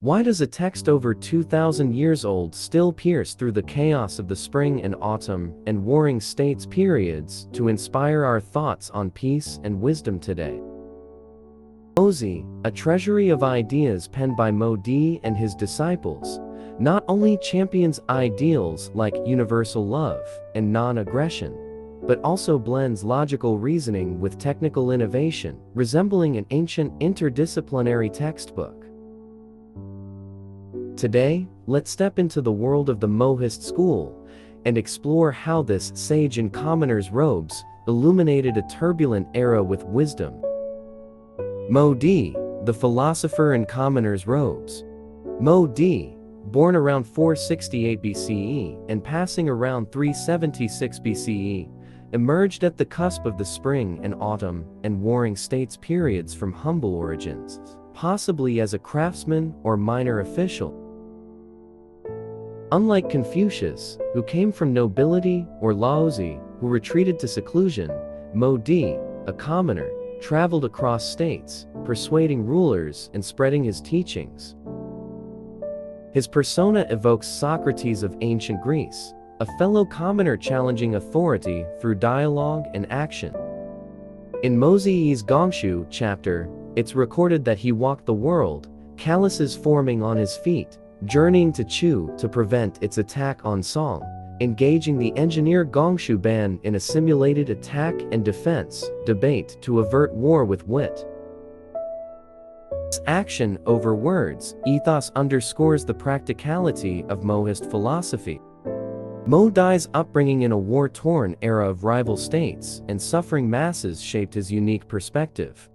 Why does a text over 2,000 years old still pierce through the chaos of the spring and autumn and warring states periods to inspire our thoughts on peace and wisdom today? Mozi, a treasury of ideas penned by Mozi and his disciples, not only champions ideals like universal love and non-aggression, but also blends logical reasoning with technical innovation, resembling an ancient interdisciplinary textbook. Today, let's step into the world of the Mohist school and explore how this sage in commoner's robes illuminated a turbulent era with wisdom. Mozi, the philosopher in commoner's robes. Mozi, born around 468 BCE and passing around 376 BCE, emerged at the cusp of the spring and autumn and warring states periods from humble origins, possibly as a craftsman or minor official. Unlike Confucius, who came from nobility, or Laozi, who retreated to seclusion, Mozi, a commoner, traveled across states, persuading rulers and spreading his teachings. His persona evokes Socrates of ancient Greece, a fellow commoner challenging authority through dialogue and action. In Mozi's Gongshu chapter, it's recorded that he walked the world, calluses forming on his feet, journeying to Chu to prevent its attack on Song, engaging the engineer Gongshu Ban in a simulated attack and defense debate to avert war with wit. This action over words ethos underscores the practicality of Mohist philosophy. Mozi's upbringing in a war-torn era of rival states and suffering masses shaped his unique perspective.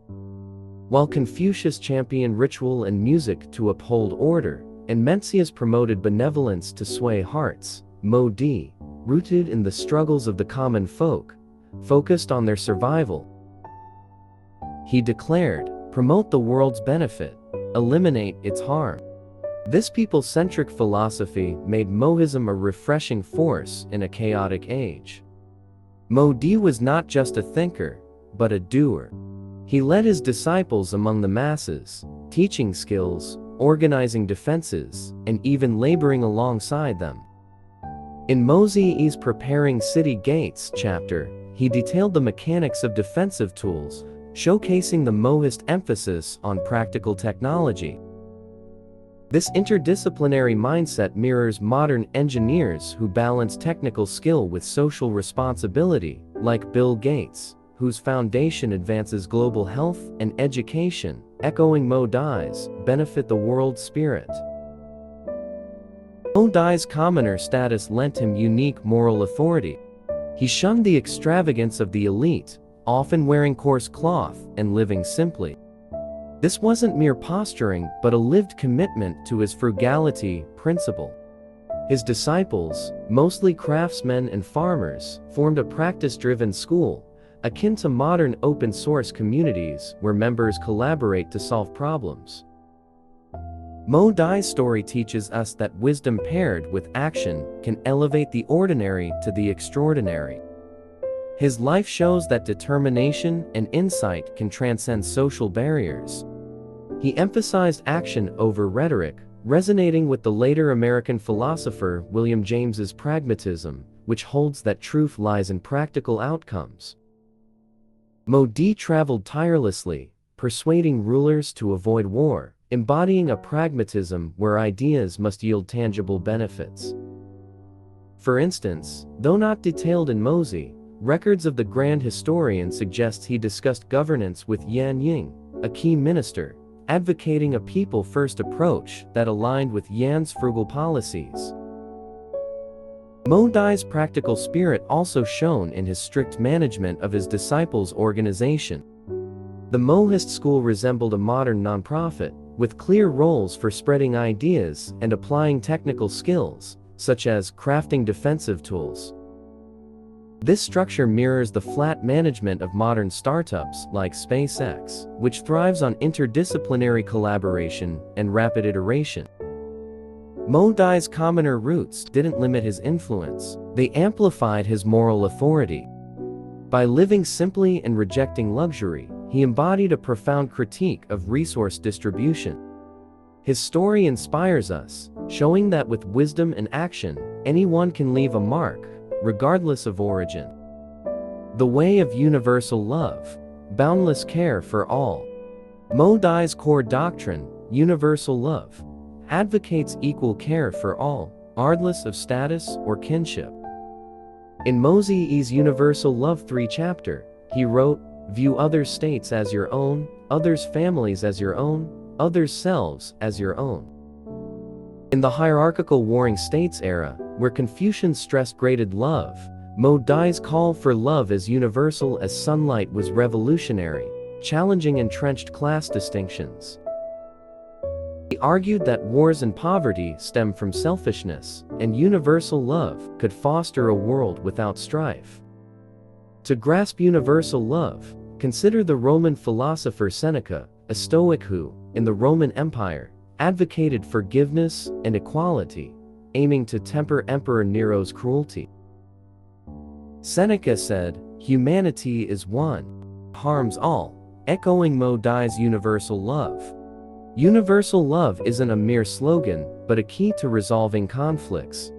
While Confucius championed ritual and music to uphold order, and Mencius promoted benevolence to sway hearts, Mozi, rooted in the struggles of the common folk, focused on their survival. He declared, "Promote the world's benefit, eliminate its harm." This people-centric philosophy made Mohism a refreshing force in a chaotic age. Mozi was not just a thinker, but a doer. He led his disciples among the masses, teaching skills, organizing defenses, and even laboring alongside them. In Mozi's Preparing City Gates chapter, he detailed the mechanics of defensive tools, showcasing the Mohist emphasis on practical technology. This interdisciplinary mindset mirrors modern engineers who balance technical skill with social responsibility, like Bill Gates, whose foundation advances global health and education, echoing Mozi's benefit the world spirit. Mozi's commoner status lent him unique moral authority. He shunned the extravagance of the elite, often wearing coarse cloth and living simply. This wasn't mere posturing, but a lived commitment to his frugality principle. His disciples, mostly craftsmen and farmers, formed a practice-driven school, akin to modern open-source communities where members collaborate to solve problems. Mozi's story teaches us that wisdom paired with action can elevate the ordinary to the extraordinary. His life shows that determination and insight can transcend social barriers. He emphasized action over rhetoric, resonating with the later American philosopher William James's pragmatism, which holds that truth lies in practical outcomes. Mozi traveled tirelessly, persuading rulers to avoid war, embodying a pragmatism where ideas must yield tangible benefits. For instance, though not detailed in Mozi, records of the Grand Historian suggest he discussed governance with Yan Ying, a key minister, advocating a people-first approach that aligned with Yan's frugal policies. Mozi's practical spirit also shone in his strict management of his disciples' organization. The Mohist school resembled a modern nonprofit, with clear roles for spreading ideas and applying technical skills, such as crafting defensive tools. This structure mirrors the flat management of modern startups like SpaceX, which thrives on interdisciplinary collaboration and rapid iteration. Mozi's commoner roots didn't limit his influence, they amplified his moral authority. By living simply and rejecting luxury, he embodied a profound critique of resource distribution. His story inspires us, showing that with wisdom and action, anyone can leave a mark, regardless of origin. The Way of Universal Love, Boundless Care for All. Modi's core doctrine, universal love, advocates equal care for all, regardless of status or kinship. In Mozi's Universal Love 3 chapter, he wrote, "View others' states as your own, others' families as your own, others' selves as your own." In the hierarchical warring states era, where Confucians stressed graded love, Modi's call for love as universal as sunlight was revolutionary, challenging entrenched class distinctions. He argued that wars and poverty stem from selfishness, and universal love could foster a world without strife. To grasp universal love, consider the Roman philosopher Seneca, a Stoic who, in the Roman Empire, advocated forgiveness and equality, aiming to temper Emperor Nero's cruelty. Seneca said, "Humanity is one, harms all," echoing Modi's universal love. Universal love isn't a mere slogan, but a key to resolving conflicts.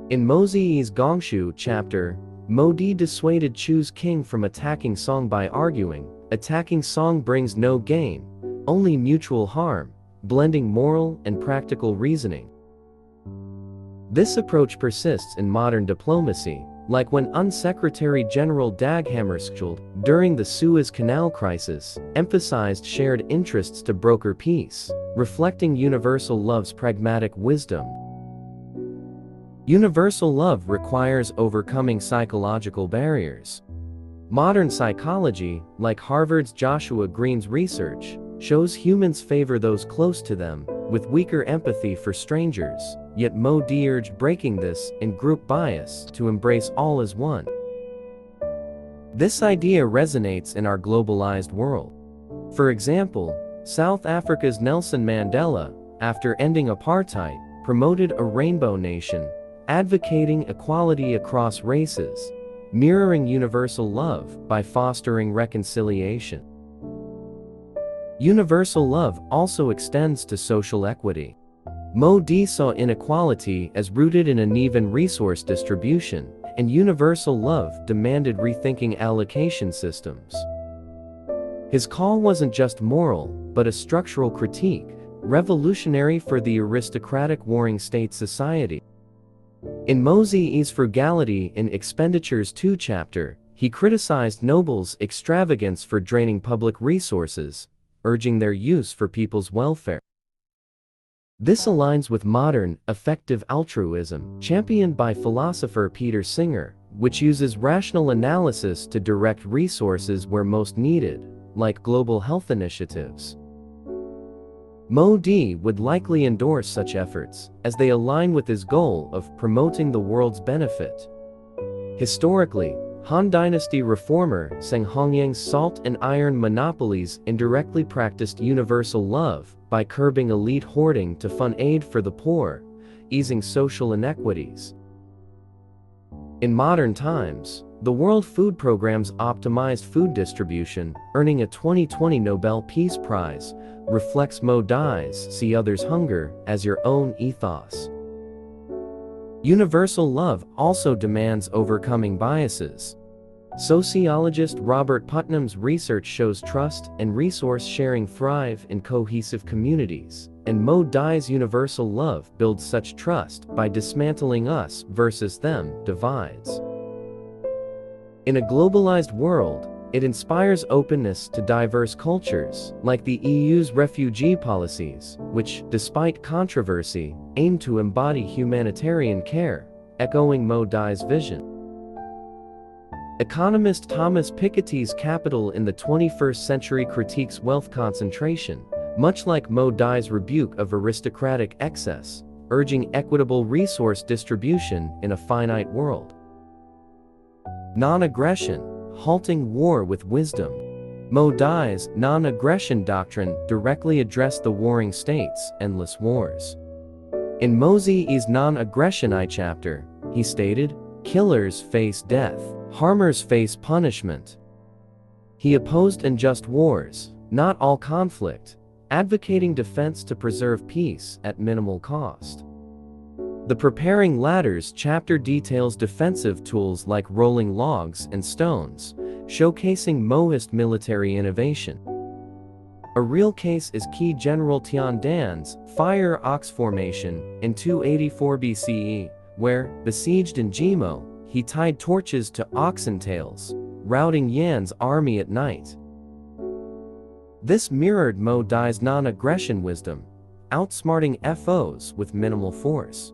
In Mozi's Gongshu chapter, Modi dissuaded Chu's king from attacking Song by arguing, "Attacking Song brings no gain, only mutual harm," blending moral and practical reasoning. This approach persists in modern diplomacy, like when Undersecretary General Dag Hammarskjöld, during the Suez Canal crisis, emphasized shared interests to broker peace, reflecting universal love's pragmatic wisdom. Universal love requires overcoming psychological barriers. Modern psychology, like Harvard's Joshua Green's research, shows humans favor those close to them, with weaker empathy for strangers, yet Modi urged breaking this and group bias to embrace all as one. This idea resonates in our globalized world. For example, South Africa's Nelson Mandela, after ending apartheid, promoted a rainbow nation, advocating equality across races, mirroring universal love by fostering reconciliation. Universal love also extends to social equity. Modi saw inequality as rooted in uneven resource distribution, and universal love demanded rethinking allocation systems. His call wasn't just moral, but a structural critique, revolutionary for the aristocratic warring state society. In Mozi's Frugality in Expenditures 2 chapter, he criticized nobles' extravagance for draining public resources, urging their use for people's welfare. This aligns with modern, effective altruism, championed by philosopher Peter Singer, which uses rational analysis to direct resources where most needed, like global health initiatives. Modi would likely endorse such efforts, as they align with his goal of promoting the world's benefit. Historically, Han Dynasty reformer Seng Hongyang's salt and iron monopolies indirectly practiced universal love by curbing elite hoarding to fund aid for the poor, easing social inequities. In modern times, the World Food Programme's optimized food distribution, earning a 2020 Nobel Peace Prize, reflects Modi's "see others' hunger as your own" ethos. Universal love also demands overcoming biases. Sociologist Robert Putnam's research shows trust and resource sharing thrive in cohesive communities, and Modi's universal love builds such trust by dismantling us versus them divides. In a globalized world, it inspires openness to diverse cultures, like the EU's refugee policies, which, despite controversy, aim to embody humanitarian care, echoing Modi's vision. Economist Thomas Piketty's Capital in the 21st Century critiques wealth concentration, much like Modi's rebuke of aristocratic excess, urging equitable resource distribution in a finite world. Non-aggression, halting war with wisdom. Modi's non-aggression doctrine directly addressed the warring states' endless wars. In Mozi's Non-Aggression I chapter, he stated, "Killers face death, harmers face punishment." He opposed unjust wars, not all conflict, advocating defense to preserve peace at minimal cost. The Preparing Ladders chapter details defensive tools like rolling logs and stones, showcasing Mohist military innovation. A real case is Key General Tian Dan's fire ox formation in 284 BCE, where, besieged in Jimo, he tied torches to oxen tails, routing Yan's army at night. This mirrored Mo Dai's non-aggression wisdom, outsmarting FOs with minimal force.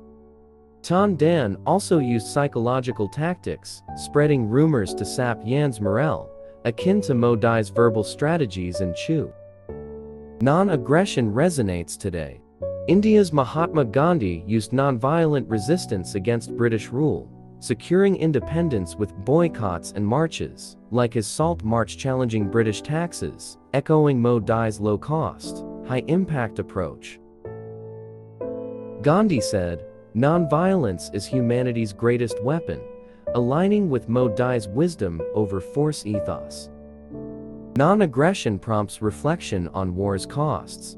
Tian Dan also used psychological tactics, spreading rumors to sap Yan's morale, akin to Mo Dai's verbal strategies in Chu. Non-aggression resonates today. India's Mahatma Gandhi used non-violent resistance against British rule, securing independence with boycotts and marches, like his Salt March challenging British taxes, echoing Mo Dai's low-cost, high-impact approach. Gandhi said, "Non-violence is humanity's greatest weapon," aligning with Mo Dai's wisdom over force ethos. Non-aggression prompts reflection on war's costs.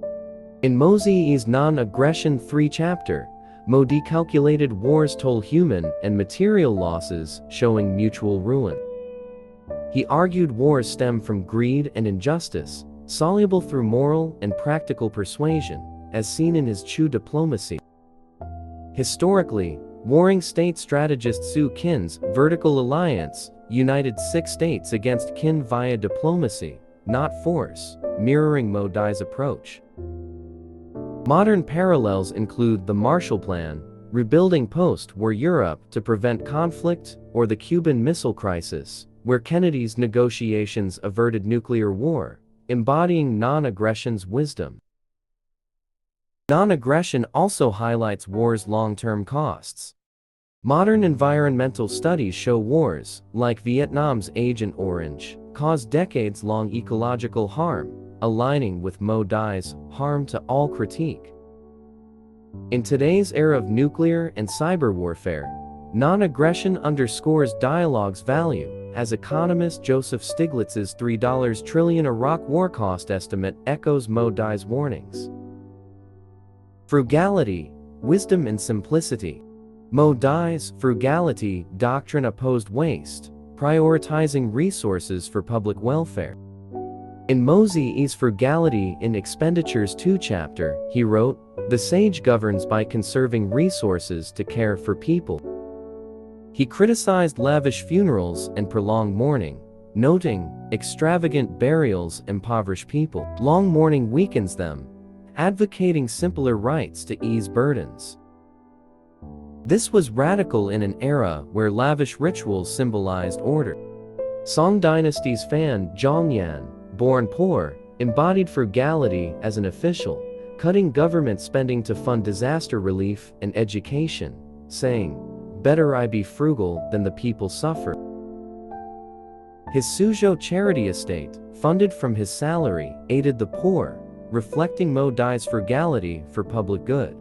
In Mozi's Non-Aggression 3 chapter, Modi calculated war's toll, human and material losses, showing mutual ruin. He argued wars stem from greed and injustice, soluble through moral and practical persuasion, as seen in his Chu diplomacy. Historically, warring state strategist Su Qin's vertical alliance united 6 states against Qin via diplomacy, not force, mirroring Mo Dai's approach. Modern parallels include the Marshall Plan, rebuilding post-war Europe to prevent conflict, or the Cuban Missile Crisis, where Kennedy's negotiations averted nuclear war, embodying non-aggression's wisdom. Non-aggression also highlights war's long-term costs. Modern environmental studies show wars, like Vietnam's Agent Orange, cause decades-long ecological harm, aligning with Mo Dai's harm to all critique. In today's era of nuclear and cyber warfare, non-aggression underscores dialogue's value, as economist Joseph Stiglitz's $3 trillion Iraq war cost estimate echoes Mo Dai's warnings. Frugality, wisdom and simplicity. Mo Dai's frugality doctrine opposed waste, prioritizing resources for public welfare. In Mozi's Frugality in Expenditures 2 chapter, he wrote, "The sage governs by conserving resources to care for people." He criticized lavish funerals and prolonged mourning, noting, "Extravagant burials impoverish people. Long mourning weakens them," advocating simpler rites to ease burdens. This was radical in an era where lavish rituals symbolized order. Song Dynasty's Fan Zhongyan, born poor, embodied frugality as an official, cutting government spending to fund disaster relief and education, saying, "Better I be frugal than the people suffer." His Suzhou charity estate, funded from his salary, aided the poor, reflecting Mo Dai's frugality for public good.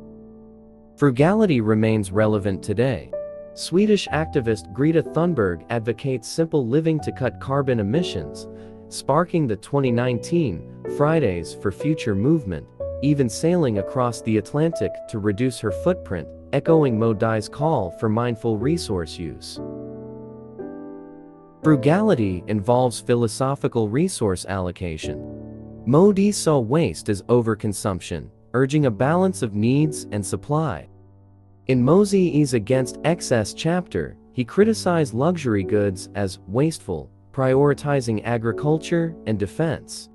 Frugality remains relevant today. Swedish activist Greta Thunberg advocates simple living to cut carbon emissions, sparking the 2019 Fridays for Future movement, even sailing across the Atlantic to reduce her footprint, echoing Mo Dai's call for mindful resource use. Frugality involves philosophical resource allocation. Mo Dai saw waste as overconsumption, urging a balance of needs and supply. In Mozi's Against Excess chapter, he criticized luxury goods as wasteful, prioritizing agriculture and defense.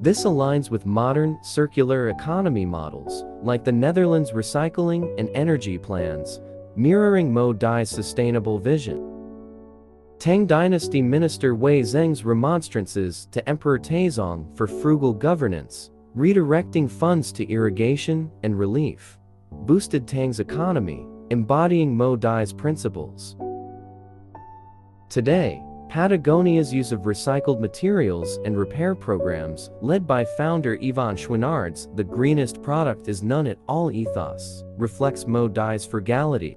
This aligns with modern, circular economy models, like the Netherlands' recycling and energy plans, mirroring Mo Dai's sustainable vision. Tang Dynasty minister Wei Zheng's remonstrances to Emperor Taizong for frugal governance, redirecting funds to irrigation and relief, boosted Tang's economy, embodying Mo Dai's principles. Today, Patagonia's use of recycled materials and repair programs, led by founder Yvon Chouinard's "The greenest product is none at all" ethos, reflects Mo Dai's frugality.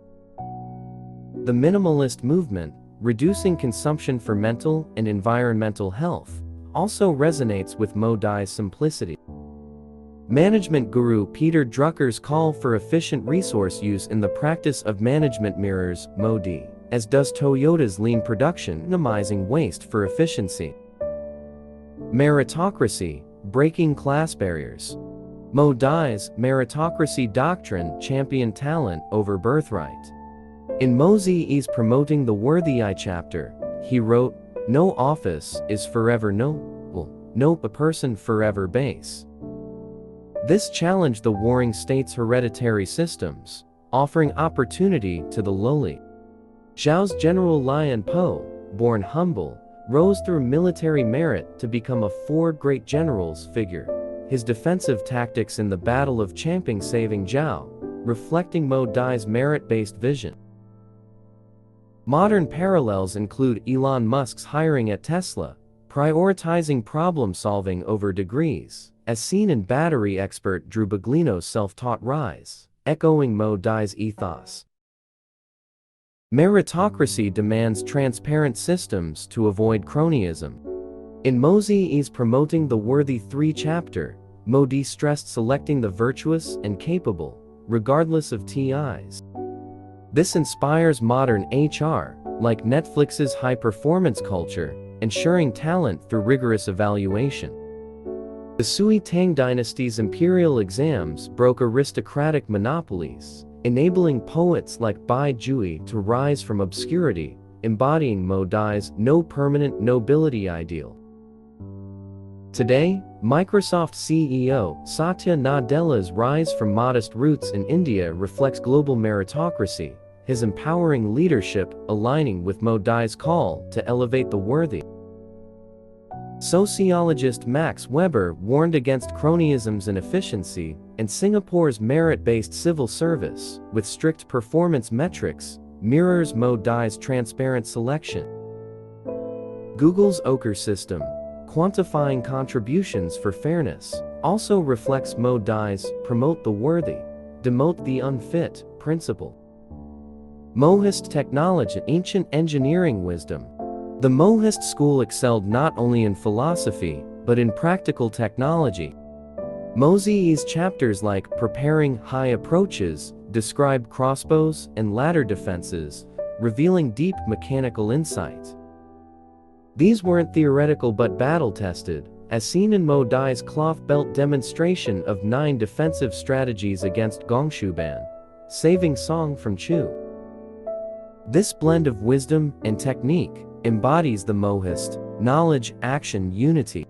The minimalist movement, reducing consumption for mental and environmental health, also resonates with Mo Dai's simplicity. Management guru Peter Drucker's call for efficient resource use in the practice of management mirrors Mozi, as does Toyota's lean production minimizing waste for efficiency. Meritocracy, breaking class barriers. Mozi's meritocracy doctrine championed talent over birthright. In Mozi's Promoting the Worthy chapter, he wrote, "No office is forever noble, no person forever base." This challenged the warring states' hereditary systems, offering opportunity to the lowly. Zhao's General Lian Po, born humble, rose through military merit to become a four great generals figure. His defensive tactics in the Battle of Champing saving Zhao, reflecting Mozi's merit-based vision. Modern parallels include Elon Musk's hiring at Tesla, prioritizing problem-solving over degrees, as seen in battery expert Drew Baglino's self-taught rise, echoing Mozi's ethos. Meritocracy demands transparent systems to avoid cronyism. In Mozi's Promoting the Worthy 3 chapter, Mozi stressed selecting the virtuous and capable, regardless of TIs. This inspires modern HR, like Netflix's high-performance culture, ensuring talent through rigorous evaluation. The Sui Tang dynasty's imperial exams broke aristocratic monopolies, enabling poets like Bai Jui to rise from obscurity, embodying Mozi's no permanent nobility ideal. Today, Microsoft CEO Satya Nadella's rise from modest roots in India reflects global meritocracy, his empowering leadership aligning with Mozi's call to elevate the worthy. Sociologist Max Weber warned against cronyisms and efficiency, and Singapore's merit-based civil service, with strict performance metrics, mirrors Mozi's transparent selection. Google's Ochre system, quantifying contributions for fairness, also reflects Mozi's promote the worthy, demote the unfit principle. Mohist technology, ancient engineering wisdom. The Mohist school excelled not only in philosophy, but in practical technology. Mozi's chapters like Preparing High Approaches describe crossbows and ladder defenses, revealing deep mechanical insight. These weren't theoretical but battle-tested, as seen in Mozi's cloth belt demonstration of 9 defensive strategies against Gongshuban, saving Song from Chu. This blend of wisdom and technique embodies the Mohist, knowledge, action, unity.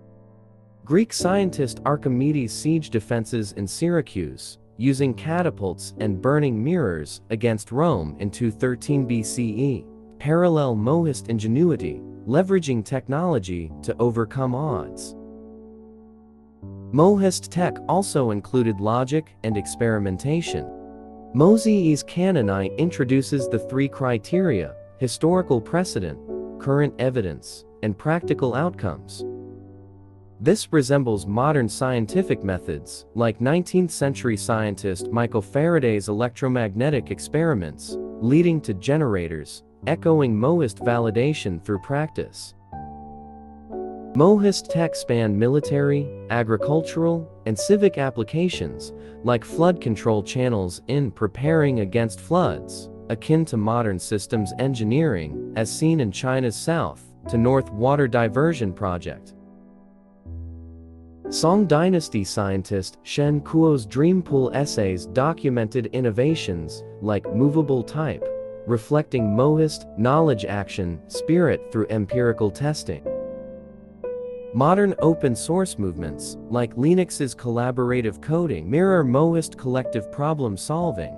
Greek scientist Archimedes' siege defenses in Syracuse, using catapults and burning mirrors against Rome in 213 BCE, parallel Mohist ingenuity, leveraging technology to overcome odds. Mohist tech also included logic and experimentation. Mozi's Canon introduces the 3 criteria: historical precedent, current evidence, and practical outcomes. This resembles modern scientific methods, like 19th century scientist Michael Faraday's electromagnetic experiments, leading to generators, echoing Mohist validation through practice. Mohist tech span military, agricultural, and civic applications, like flood control channels in Preparing Against Floods, akin to modern systems engineering, as seen in China's South to North Water Diversion Project. Song Dynasty scientist Shen Kuo's dream pool essays documented innovations like movable type, reflecting Mohist knowledge action spirit through empirical testing. Modern open source movements, like Linux's collaborative coding, mirror Mohist collective problem solving,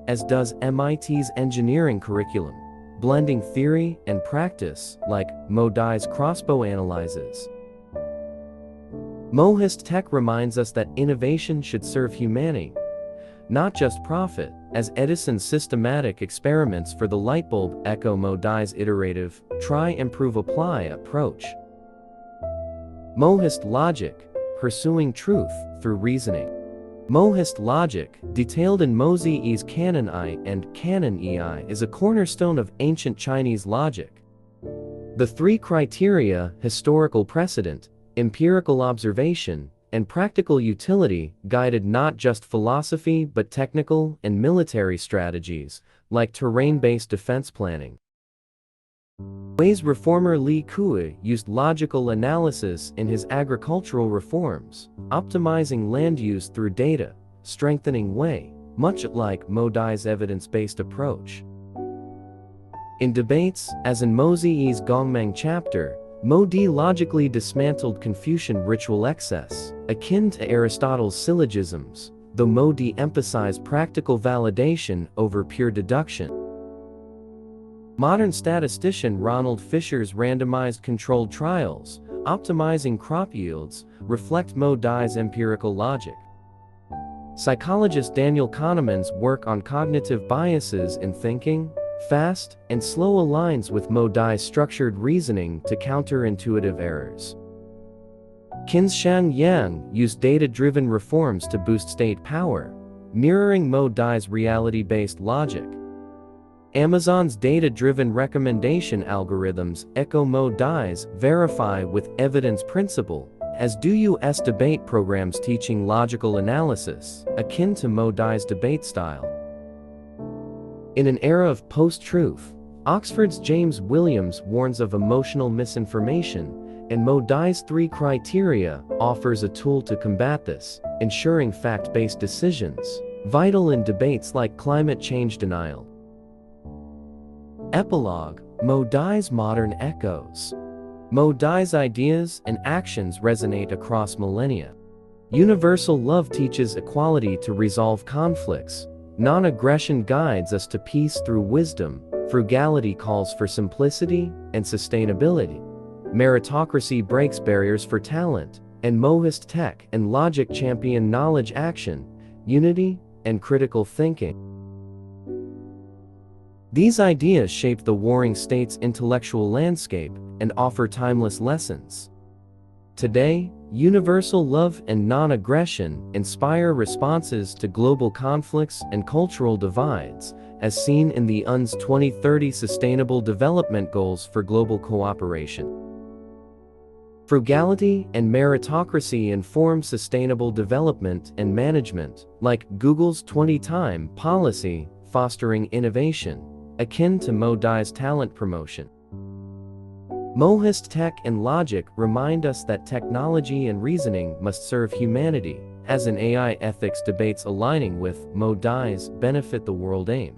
as does MIT's engineering curriculum, blending theory and practice, like Mozi's crossbow analyzes. Mohist tech reminds us that innovation should serve humanity, not just profit, as Edison's systematic experiments for the light bulb echo Mozi's iterative, try, improve, apply approach. Mohist logic, pursuing truth through reasoning. Mohist logic, detailed in Mozi's Canon I and Canon EI, is a cornerstone of ancient Chinese logic. The 3 criteria, historical precedent, empirical observation, and practical utility guided not just philosophy but technical and military strategies, like terrain-based defense planning. Wei's reformer Li Kui used logical analysis in his agricultural reforms, optimizing land use through data, strengthening Wei, much like Modi's evidence-based approach. In debates, as in Mozi's Gongmeng chapter, Modi logically dismantled Confucian ritual excess, akin to Aristotle's syllogisms, though Modi emphasized practical validation over pure deduction. Modern statistician Ronald Fisher's randomized controlled trials, optimizing crop yields, reflect Modi's empirical logic. Psychologist Daniel Kahneman's work on cognitive biases in thinking, fast and slow aligns with Modi's structured reasoning to counter intuitive errors. Qinshan Yang used data-driven reforms to boost state power, mirroring Modi's reality-based logic. Amazon's data-driven recommendation algorithms echo Modi's verify with evidence principle, as do US debate programs teaching logical analysis, akin to Modi's debate style. In an era of post-truth, Oxford's James Williams warns of emotional misinformation, and Modi's 3 criteria offers a tool to combat this, ensuring fact-based decisions, vital in debates like climate change denial. Epilogue, Modi's modern echoes. Modi's ideas and actions resonate across millennia. Universal love teaches equality to resolve conflicts. Non-aggression guides us to peace through wisdom. Frugality calls for simplicity and sustainability. Meritocracy breaks barriers for talent, and Mohist tech and logic champion knowledge action, unity, and critical thinking. These ideas shape the warring state's intellectual landscape and offer timeless lessons. Today, universal love and non-aggression inspire responses to global conflicts and cultural divides, as seen in the UN's 2030 Sustainable Development Goals for global cooperation. Frugality and meritocracy inform sustainable development and management, like Google's 20-time policy fostering innovation, akin to Modi's talent promotion. Mohist tech and logic remind us that technology and reasoning must serve humanity, as in AI ethics debates aligning with Modi's benefit the world aim.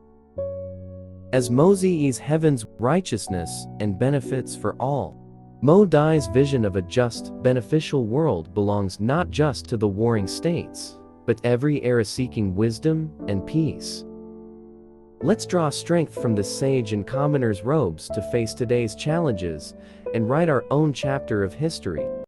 As Mozi's heaven's righteousness and benefits for all, Modi's vision of a just, beneficial world belongs not just to the warring states, but every era seeking wisdom and peace. Let's draw strength from the sage and commoner's robes to face today's challenges and write our own chapter of history.